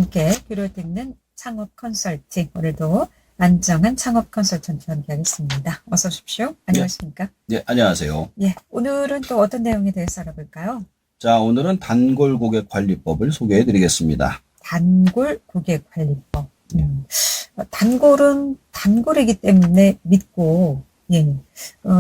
함께 귀로 듣는 창업 컨설팅, 오늘도 안정한 창업 컨설턴트 함께하겠습니다. 어서 오십시오. 안녕하십니까? 네, 안녕하세요. 예, 오늘은 또 어떤 내용에 대해서 알아볼까요? 자, 오늘은 단골 고객 관리법을 소개해 드리겠습니다. 단골 고객 관리법. 단골은 단골이기 때문에 믿고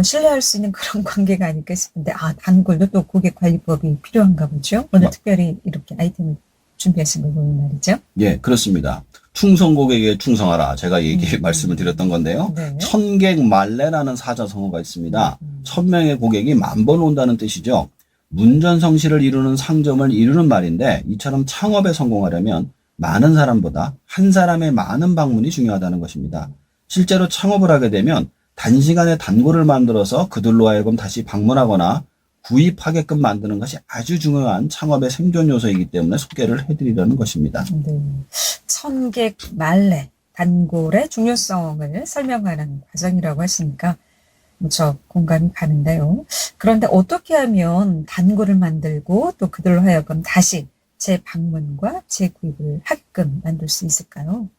신뢰할 수 있는 그런 관계가 아닐까 싶은데, 단골도 또 고객 관리법이 필요한가 보죠? 오늘 특별히 이렇게 아이템을 준비하신 걸 보면 말이죠. 예, 그렇습니다. 충성 고객에 충성하라. 제가 말씀을 드렸던 건데요. 네. 천객만례라는 사자성어가 있습니다. 1000명의 고객이 10,000번 온다는 뜻이죠. 문전성시를 이루는 상점을 이루는 말인데, 이처럼 창업에 성공하려면 많은 사람보다 한 사람의 많은 방문이 중요하다는 것입니다. 실제로 창업을 하게 되면 단시간에 단골을 만들어서 그들로 하여금 다시 방문하거나 구입하게끔 만드는 것이 아주 중요한 창업의 생존 요소이기 때문에 소개를 해드리려는 것입니다. 네. 천객 만례, 단골의 중요성을 설명하는 과정이라고 하시니까 무척 공감이 가는데요. 그런데 어떻게 하면 단골을 만들고 또 그들로 하여금 다시 재방문과 재구입을 하게끔 만들 수 있을까요?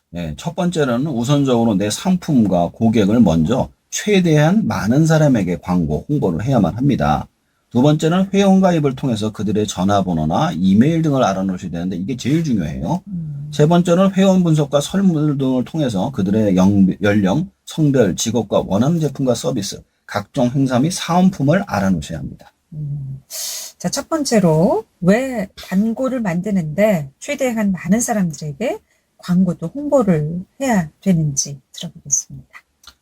네, 첫 번째로는 우선적으로 내 상품과 고객을 먼저 최대한 많은 사람에게 광고, 홍보를 해야만 합니다. 두 번째는 회원가입을 통해서 그들의 전화번호나 이메일 등을 알아놓으셔야 되는데 이게 제일 중요해요. 세 번째는 회원 분석과 설문 등을 통해서 그들의 연령, 성별, 직업과 원하는 제품과 서비스, 각종 행사 및 사은품을 알아놓으셔야 합니다. 자, 첫 번째로 왜 단골을 만드는데 최대한 많은 사람들에게 광고도 홍보를 해야 되는지 들어보겠습니다.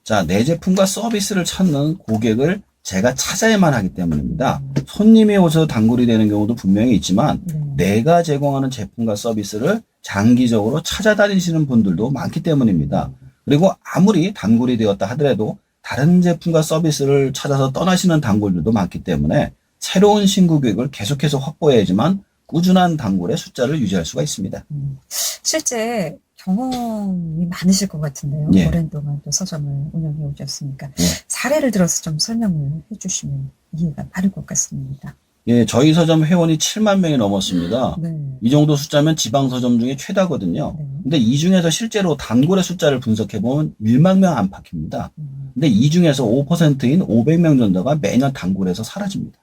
자, 내 제품과 서비스를 찾는 고객을 제가 찾아야만 하기 때문입니다. 손님이 오셔서 단골이 되는 경우도 분명히 있지만 내가 제공하는 제품과 서비스를 장기적으로 찾아다니시는 분들도 많기 때문입니다. 그리고 아무리 단골이 되었다 하더라도 다른 제품과 서비스를 찾아서 떠나시는 단골들도 많기 때문에 새로운 신규 고객을 계속해서 확보해야지만 꾸준한 단골의 숫자를 유지할 수가 있습니다. 실제 경험이 많으실 것 같은데요. 예. 오랜 동안 또 서점을 운영해 오셨으니까 사례를 들어서 좀 설명을 해주시면 이해가 빠를 것 같습니다. 예, 저희 서점 회원이 7만 명이 넘었습니다. 네. 이 정도 숫자면 지방 서점 중에 최다거든요. 네. 근데 이 중에서 실제로 단골의 숫자를 분석해보면 1만 명 안팎입니다. 근데 이 중에서 5%인 500명 정도가 매년 단골에서 사라집니다.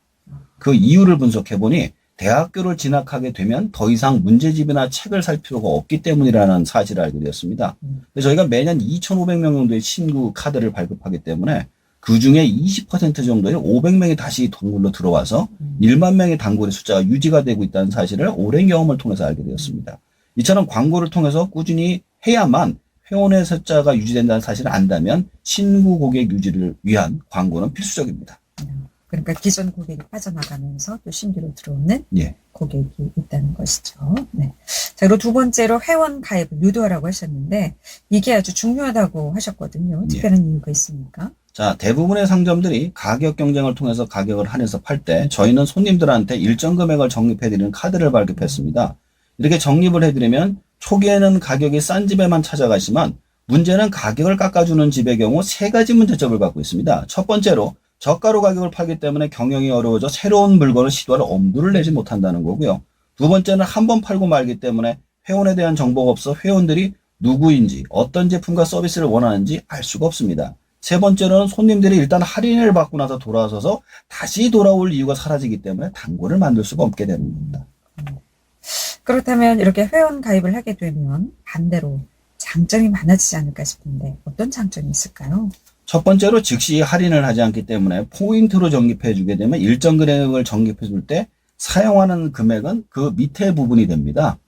그 이유를 분석해보니 대학교를 진학하게 되면 더 이상 문제집이나 책을 살 필요가 없기 때문이라는 사실을 알게 되었습니다. 그래서 저희가 매년 2,500명 정도의 신규 카드를 발급하기 때문에 그 중에 20% 정도의 500명이 다시 단골로 들어와서 1만 명의 단골의 숫자가 유지가 되고 있다는 사실을 오랜 경험을 통해서 알게 되었습니다. 이처럼 광고를 통해서 꾸준히 해야만 회원의 숫자가 유지된다는 사실을 안다면 신규 고객 유지를 위한 광고는 필수적입니다. 그러니까 기존 고객이 빠져나가면서 또 신규로 들어오는 예. 고객이 있다는 것이죠. 네. 자, 그리고 두 번째로 회원 가입을 유도하라고 하셨는데 이게 아주 중요하다고 하셨거든요. 특별한 이유가 있습니까? 자, 대부분의 상점들이 가격 경쟁을 통해서 가격을 한해서 팔 때 저희는 손님들한테 일정 금액을 적립해드리는 카드를 발급했습니다. 이렇게 적립을 해드리면 초기에는 가격이 싼 집에만 찾아가시지만 문제는 가격을 깎아주는 집의 경우 세 가지 문제점을 갖고 있습니다. 첫 번째로 저가로 가격을 팔기 때문에 경영이 어려워져 새로운 물건을 시도할 엄두를 내지 못한다는 거고요. 두 번째는 한 번 팔고 말기 때문에 회원에 대한 정보가 없어 회원들이 누구인지 어떤 제품과 서비스를 원하는지 알 수가 없습니다. 세 번째로는 손님들이 일단 할인을 받고 나서 돌아서서 다시 돌아올 이유가 사라지기 때문에 단골을 만들 수가 없게 되는 겁니다. 그렇다면 이렇게 회원 가입을 하게 되면 반대로 장점이 많아지지 않을까 싶은데 어떤 장점이 있을까요? 첫 번째로 즉시 할인을 하지 않기 때문에 포인트로 적립해 주게 되면 일정 금액을 적립해 줄 때 사용하는 금액은 그 밑에 부분이 됩니다.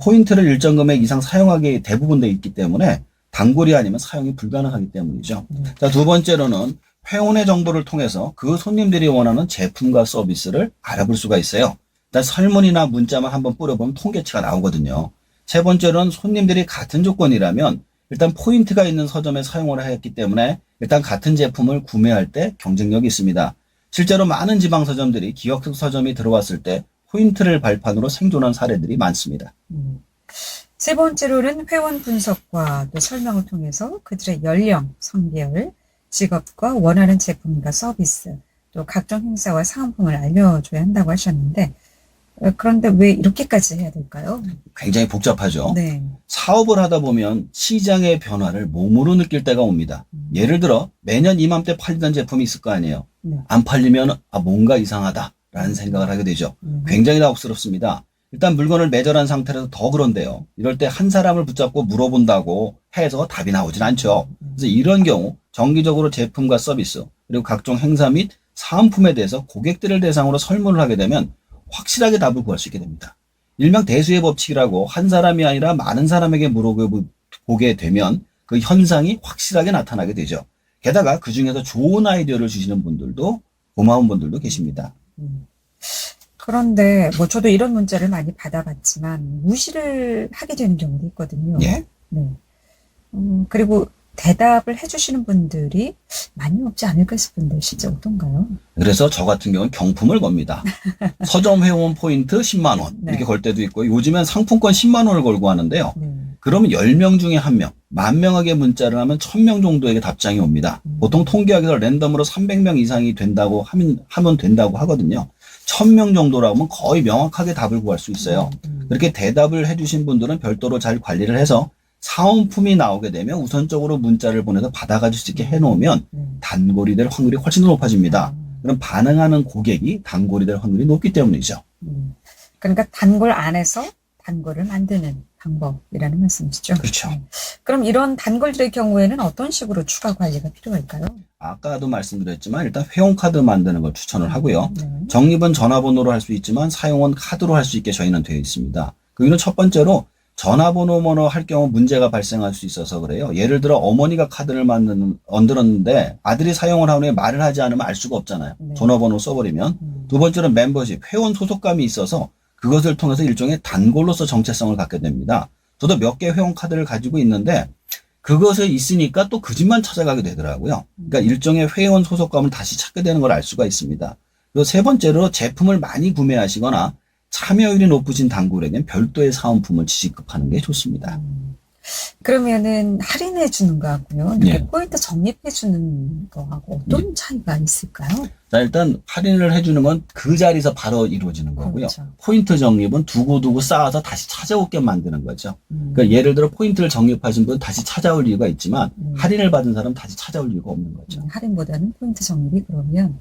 포인트를 일정 금액 이상 사용하기 대부분 돼 있기 때문에 단골이 아니면 사용이 불가능하기 때문이죠. 자, 두 번째로는 회원의 정보를 통해서 그 손님들이 원하는 제품과 서비스를 알아볼 수가 있어요. 일단 설문이나 문자만 한번 뿌려보면 통계치가 나오거든요. 세 번째로는 손님들이 같은 조건이라면 일단 포인트가 있는 서점에 사용을 했기 때문에 일단 같은 제품을 구매할 때 경쟁력이 있습니다. 실제로 많은 지방 서점들이 기업 서점이 들어왔을 때 포인트를 발판으로 생존한 사례들이 많습니다. 세 번째로는 회원 분석과 또 설명을 통해서 그들의 연령, 성별, 직업과 원하는 제품과 서비스, 또 각종 행사와 사은품을 알려줘야 한다고 하셨는데 그런데 왜 이렇게까지 해야 될까요? 굉장히 복잡하죠. 네. 사업을 하다 보면 시장의 변화를 몸으로 느낄 때가 옵니다. 예를 들어 매년 이맘때 팔리던 제품이 있을 거 아니에요. 네. 안 팔리면 뭔가 이상하다라는 생각을 하게 되죠. 굉장히 당혹스럽습니다. 일단 물건을 매절한 상태라서 더 그런데요. 이럴 때 한 사람을 붙잡고 물어본다고 해서 답이 나오진 않죠. 그래서 이런 경우 정기적으로 제품과 서비스 그리고 각종 행사 및 사은품에 대해서 고객들을 대상으로 설문을 하게 되면 확실하게 답을 구할 수 있게 됩니다. 일명 대수의 법칙이라고 한 사람이 아니라 많은 사람에게 물어보게 되면 그 현상이 확실하게 나타나게 되죠. 게다가 그 중에서 좋은 아이디어를 주시는 분들도 고마운 분들도 계십니다. 그런데 뭐 저도 이런 문자를 많이 받아봤지만 무시를 하게 되는 경우도 있거든요. 예. 네. 그리고 대답을 해주시는 분들이 많이 없지 않을까 싶은데 실제 어떤가요? 그래서 저 같은 경우는 경품을 겁니다. 서점 회원 포인트 10만 원 네. 이렇게 걸 때도 있고 요즘엔 상품권 10만 원을 걸고 하는데요. 네. 그러면 10명 중에 1명, 10,000명에게 문자를 하면 1,000명 정도에게 답장이 옵니다. 보통 통계학에서 랜덤으로 300명 이상이 된다고 하면 된다고 하거든요. 1,000명 정도라고 하면 거의 명확하게 답을 구할 수 있어요. 그렇게 대답을 해주신 분들은 별도로 잘 관리를 해서 사은품이 나오게 되면 우선적으로 문자를 보내서 받아가질 수 있게 해놓으면 단골이 될 확률이 훨씬 더 높아집니다. 그럼 반응하는 고객이 단골이 될 확률이 높기 때문이죠. 그러니까 단골 안에서 단골을 만드는 방법이라는 말씀이시죠? 그렇죠. 그럼 이런 단골들의 경우에는 어떤 식으로 추가 관리가 필요할까요? 아까도 말씀드렸지만 일단 회원카드 만드는 걸 추천을 하고요. 네. 적립은 전화번호로 할 수 있지만 사용은 카드로 할 수 있게 저희는 되어 있습니다. 그 이유는 첫 번째로 전화번호로 할 경우 문제가 발생할 수 있어서 그래요. 예를 들어 어머니가 카드를 만들었는데 아들이 사용을 하는 후에 말을 하지 않으면 알 수가 없잖아요. 네. 전화번호 써버리면. 두 번째로 멤버십, 회원 소속감이 있어서 그것을 통해서 일종의 단골로서 정체성을 갖게 됩니다. 저도 몇 개 회원 카드를 가지고 있는데 그것에 있으니까 또 그 집만 찾아가게 되더라고요. 그러니까 일종의 회원 소속감을 다시 찾게 되는 걸 알 수가 있습니다. 그리고 세 번째로 제품을 많이 구매하시거나 참여율이 높으신 단골에겐 별도의 사은품을 지급하는 게 좋습니다. 그러면은 할인해 주는 거하고요. 이렇게 예. 포인트 적립해 주는 거하고 어떤 차이가 있을까요? 자, 일단 할인을 해주는 건 그 자리에서 바로 이루어지는 거고요. 그렇죠. 포인트 적립은 두고두고 쌓아서 다시 찾아오게 만드는 거죠. 그러니까 예를 들어 포인트를 적립하신 분은 다시 찾아올 이유가 있지만 할인을 받은 사람은 다시 찾아올 이유가 없는 거죠. 할인보다는 포인트 적립이 그러면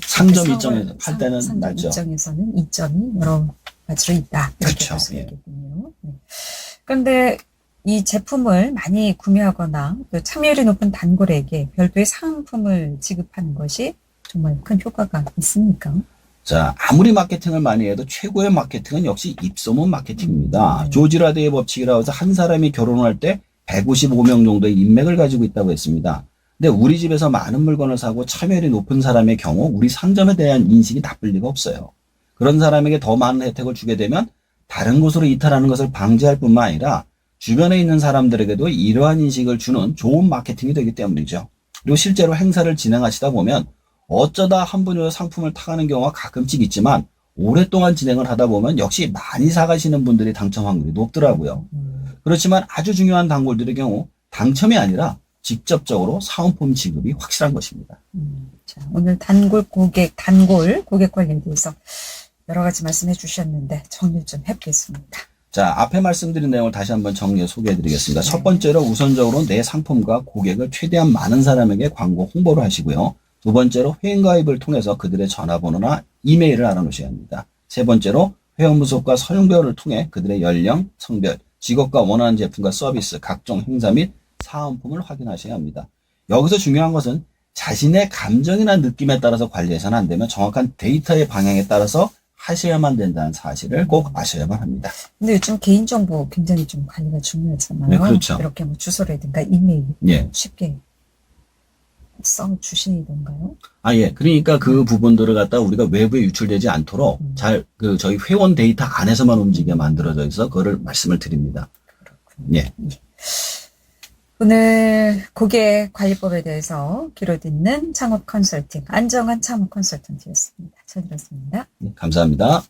상점 사업을- 입장에서 할 때는 상점 낫죠. 입장에서는 이점이 여러 가지로 있다. 이렇게 그렇죠. 볼 수 예. 있겠군요. 네. 그런데 이 제품을 많이 구매하거나 또 참여율이 높은 단골에게 별도의 상품을 지급하는 것이 정말 큰 효과가 있습니까? 자, 아무리 마케팅을 많이 해도 최고의 마케팅은 역시 입소문 마케팅입니다. 조지 라드의 법칙이라고 해서 한 사람이 결혼할 때 155명 정도의 인맥을 가지고 있다고 했습니다. 근데 우리 집에서 많은 물건을 사고 참여율이 높은 사람의 경우 우리 상점에 대한 인식이 나쁠 리가 없어요. 그런 사람에게 더 많은 혜택을 주게 되면 다른 곳으로 이탈하는 것을 방지할 뿐만 아니라 주변에 있는 사람들에게도 이러한 인식을 주는 좋은 마케팅이 되기 때문이죠. 그리고 실제로 행사를 진행하시다 보면 어쩌다 한 분이 상품을 타가는 경우가 가끔씩 있지만 오랫동안 진행을 하다 보면 역시 많이 사가시는 분들이 당첨 확률이 높더라고요. 그렇지만 아주 중요한 단골들의 경우 당첨이 아니라 직접적으로 사은품 지급이 확실한 것입니다. 자, 오늘 단골 고객 관리에 대해서 여러 가지 말씀해 주셨는데 정리 좀 해보겠습니다. 자, 앞에 말씀드린 내용을 다시 한번 정리해 소개해 드리겠습니다. 첫 번째로 우선적으로 내 상품과 고객을 최대한 많은 사람에게 광고 홍보를 하시고요. 두 번째로 회원가입을 통해서 그들의 전화번호나 이메일을 알아놓으셔야 합니다. 세 번째로 회원부속과 설명별을 통해 그들의 연령, 성별, 직업과 원하는 제품과 서비스, 각종 행사 및 사은품을 확인하셔야 합니다. 여기서 중요한 것은 자신의 감정이나 느낌에 따라서 관리해서는 안 되면 정확한 데이터의 방향에 따라서 하셔야만 된다는 사실을 꼭 아셔야만 합니다. 근데 요즘 개인정보 굉장히 좀 관리가 중요하잖아요. 네, 그렇죠. 이렇게 뭐 주소라든가 이메일 예. 쉽게 써 주시던가요? 예. 그러니까 그 부분들을 갖다 우리가 외부에 유출되지 않도록 저희 회원 데이터 안에서만 움직이게 만들어져 있어 그거를 말씀을 드립니다. 그렇군요. 예. 오늘 고객 관리법에 대해서 귀로 듣는 창업 컨설팅, 안정한 창업 컨설턴트였습니다. 잘 들었습니다. 감사합니다.